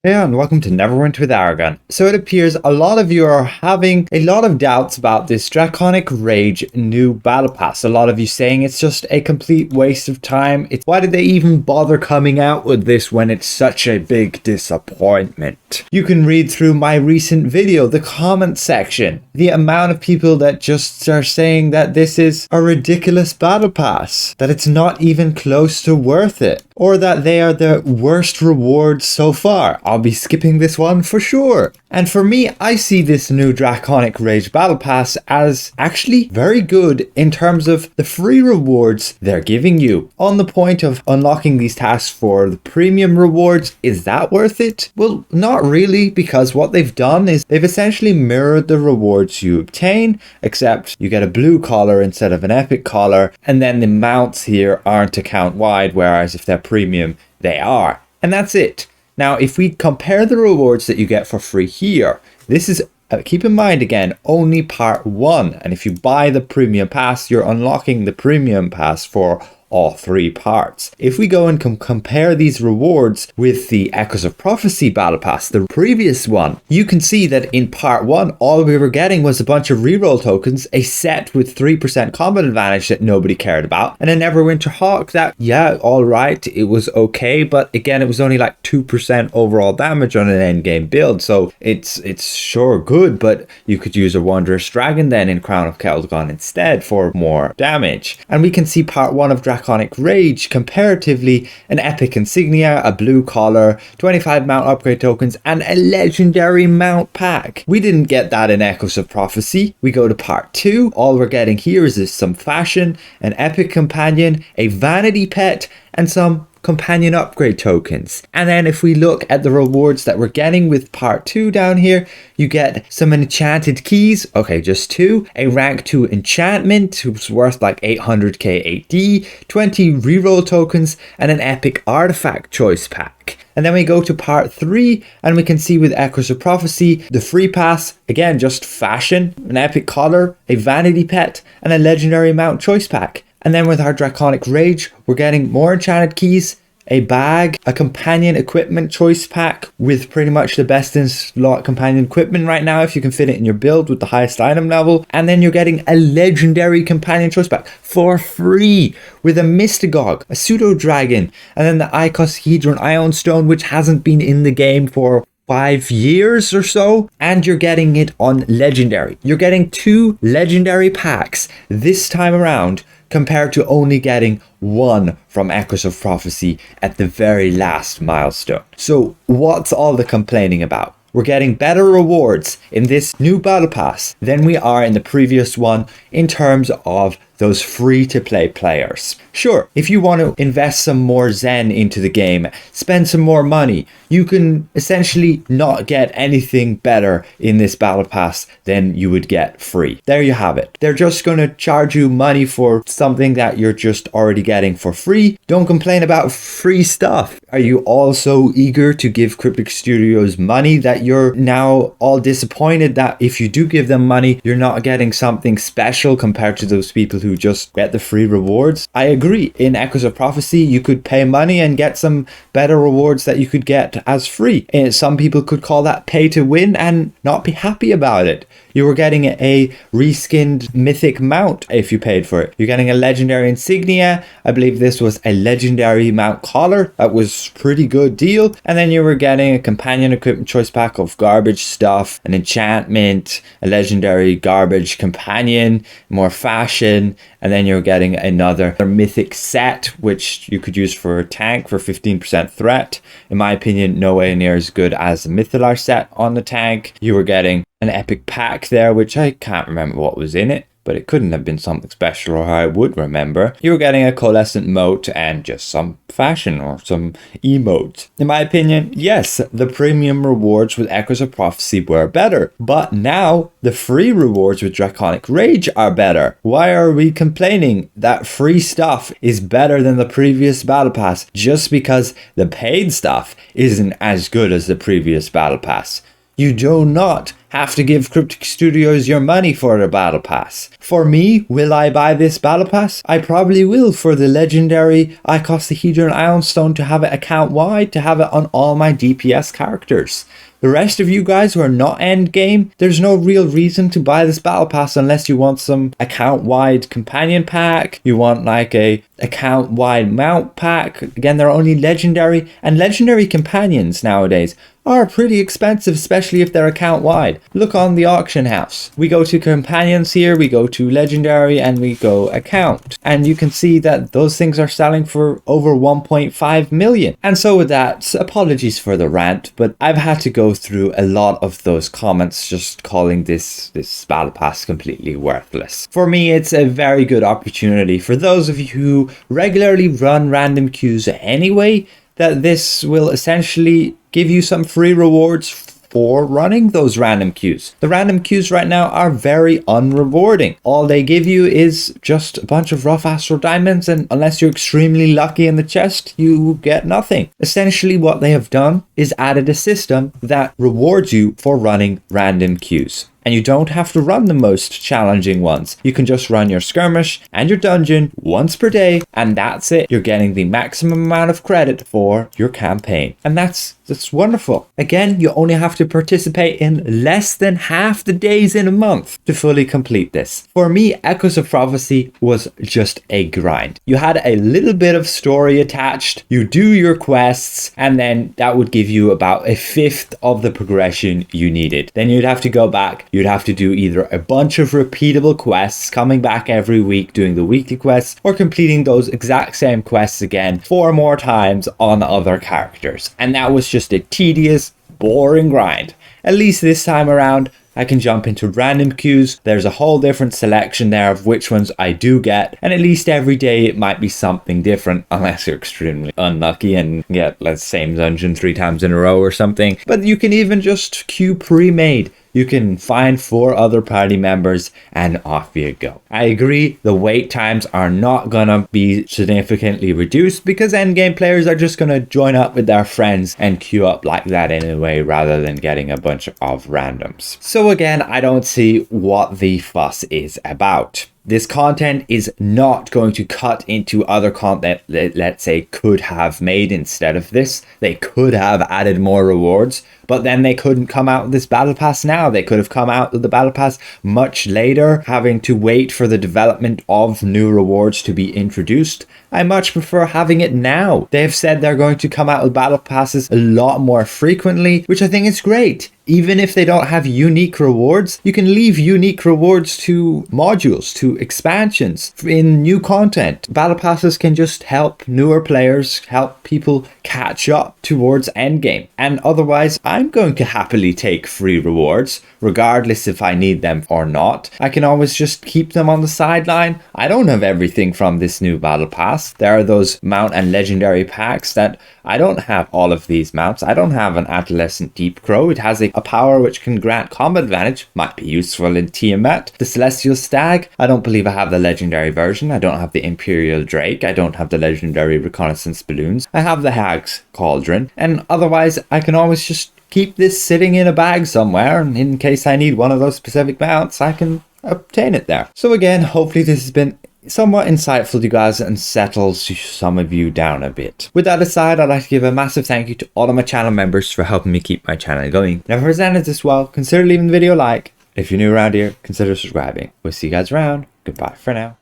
Hey and welcome to Neverwinter with Aragon. So it appears a lot of you are having a lot of doubts about this Draconic Rage new battle pass. A lot of you saying it's just a complete waste of time. Why did they even bother coming out with this when it's such a big disappointment? You can read through my recent video, the comment section. The amount of people that just are saying that this is a ridiculous battle pass, that it's not even close to worth it, or that they are the worst rewards so far. I'll be skipping this one for sure. And for me, I see this new Draconic Rage Battle Pass as actually very good in terms of the free rewards they're giving you. On the point of unlocking these tasks for the premium rewards, is that worth it? Well, not really, because what they've done is they've essentially mirrored the rewards you obtain, except you get a blue collar instead of an epic collar, and then the mounts here aren't account wide, whereas if they're premium, they are. And that's it. Now, if we compare the rewards that you get for free here, this is, keep in mind again, only part 1. And if you buy the premium pass, you're unlocking the premium pass for all 3 parts. If we go and compare these rewards with the Echoes of Prophecy Battle Pass, the previous one, you can see that in part 1, all we were getting was a bunch of reroll tokens, a set with 3% combat advantage that nobody cared about, and a Neverwinter Hawk that, yeah, alright, it was okay, but again, it was only like 2% overall damage on an endgame build, so it's sure good, but you could use a Wondrous Dragon then in Crown of Keldgon instead for more damage. And we can see part 1 of Draconic Rage, comparatively an epic insignia, a blue collar, 25 mount upgrade tokens, and a legendary mount pack. We didn't get that in Echoes of Prophecy. We go to part 2, all we're getting here is some fashion, an epic companion, a vanity pet, and some companion upgrade tokens. And then if we look at the rewards that we're getting with part 2 down here, you get some enchanted keys, okay, just 2, a rank 2 enchantment who's worth like 800k AD, 20 reroll tokens, and an epic artifact choice pack. And then we go to part 3 and we can see with Echoes of Prophecy, the free pass, again, just fashion, an epic collar, a vanity pet, and a legendary mount choice pack. And then with our Draconic Rage, we're getting more enchanted keys, a bag, a companion equipment choice pack with pretty much the best in slot companion equipment right now if you can fit it in your build with the highest item level. And then you're getting a legendary companion choice pack for free with a Mystagogue, a pseudo dragon, and then the Icosahedron Ioun stone, which hasn't been in the game for 5 years or so, and you're getting it on legendary. You're getting 2 legendary packs this time around, compared to only getting 1 from Echoes of Prophecy at the very last milestone. So what's all the complaining about? We're getting better rewards in this new battle pass than we are in the previous one in terms of those free-to-play players. Sure, if you want to invest some more Zen into the game, spend some more money, you can essentially not get anything better in this battle pass than you would get free. There you have it. They're just going to charge you money for something that you're just already getting for free. Don't complain about free stuff. Are you also eager to give Cryptic Studios money that you're now all disappointed that if you do give them money, you're not getting something special compared to those people who just get the free rewards? I agree. In Echoes of Prophecy, you could pay money and get some better rewards that you could get as free. And some people could call that pay to win and not be happy about it. You were getting a reskinned mythic mount if you paid for it. You're getting a legendary insignia. I believe this was a legendary mount collar. That was a pretty good deal. And then you were getting a companion equipment choice pack of garbage stuff, an enchantment, a legendary garbage companion, more fashion, and then you're getting another mythic set, which you could use for a tank for 15% threat. In my opinion, nowhere near as good as the Mythalar set on the tank. You were getting an epic pack there, which I can't remember what was in it, but it couldn't have been something special or I would remember. You were getting a coalescent moat and just some fashion or some emotes. In my opinion, yes, the premium rewards with Echoes of Prophecy were better, but now the free rewards with Draconic Rage are better. Why are we complaining that free stuff is better than the previous battle pass just because the paid stuff isn't as good as the previous battle pass? You do not have to give Cryptic Studios your money for the Battle Pass. For me, will I buy this Battle Pass? I probably will for the legendary Icosahedron Ioun stone to have it account wide, to have it on all my DPS characters. The rest of you guys who are not end game, there's no real reason to buy this Battle Pass unless you want some account wide companion pack, you want like a account wide mount pack. Again, they're only legendary, and legendary companions nowadays are pretty expensive, especially if they're account wide. Look on the auction house. We go to companions here, we go to legendary, and we go account. And you can see that those things are selling for over 1.5 million. And so with that, apologies for the rant, but I've had to go through a lot of those comments just calling this Battle Pass completely worthless. For me, it's a very good opportunity for those of you who regularly run random queues anyway, that this will essentially give you some free rewards for running those random queues. The random queues right now are very unrewarding. All they give you is just a bunch of rough astral diamonds, and unless you're extremely lucky in the chest, you get nothing. Essentially what they have done is added a system that rewards you for running random queues. And you don't have to run the most challenging ones. You can just run your skirmish and your dungeon once per day, and that's it. You're getting the maximum amount of credit for your campaign. And that's wonderful. Again, you only have to participate in less than half the days in a month to fully complete this. For me, Echoes of Prophecy was just a grind. You had a little bit of story attached, you do your quests, and then that would give you about a fifth of the progression you needed. Then you'd have to go back. You'd have to do either a bunch of repeatable quests, coming back every week doing the weekly quests, or completing those exact same quests again 4 more times on other characters. And that was just a tedious, boring grind. At least this time around, I can jump into random queues. There's a whole different selection there of which ones I do get, and at least every day it might be something different, unless you're extremely unlucky and get the same dungeon 3 times in a row or something. But you can even just queue pre-made. You can find 4 other party members and off you go. I agree, the wait times are not gonna be significantly reduced because endgame players are just gonna join up with their friends and queue up like that anyway, rather than getting a bunch of randoms. So again, I don't see what the fuss is about. This content is not going to cut into other content that, let's say, could have made instead of this. They could have added more rewards, but then they couldn't come out with this Battle Pass now. They could have come out with the Battle Pass much later, having to wait for the development of new rewards to be introduced. I much prefer having it now. They've said they're going to come out with Battle Passes a lot more frequently, which I think is great. Even if they don't have unique rewards, you can leave unique rewards to modules, to expansions, in new content. Battle Passes can just help newer players, help people catch up towards endgame. And otherwise, I'm going to happily take free rewards, regardless if I need them or not. I can always just keep them on the sideline. I don't have everything from this new Battle Pass. There are those mount and legendary packs that I don't have all of these mounts. I don't have an Adolescent Deep Crow. It has a power which can grant combat advantage. Might be useful in Tiamat. The Celestial Stag. I don't believe I have the legendary version. I don't have the Imperial Drake. I don't have the legendary Reconnaissance Balloons. I have the Hag's Cauldron. And otherwise, I can always just keep this sitting in a bag somewhere. And in case I need one of those specific mounts, I can obtain it there. So again, hopefully this has been somewhat insightful to you guys and settles some of you down a bit. With that aside, I'd like to give a massive thank you to all of my channel members for helping me keep my channel going. And if you presented this well, consider leaving the video a like. If you're new around here, consider subscribing. We'll see you guys around. Goodbye for now.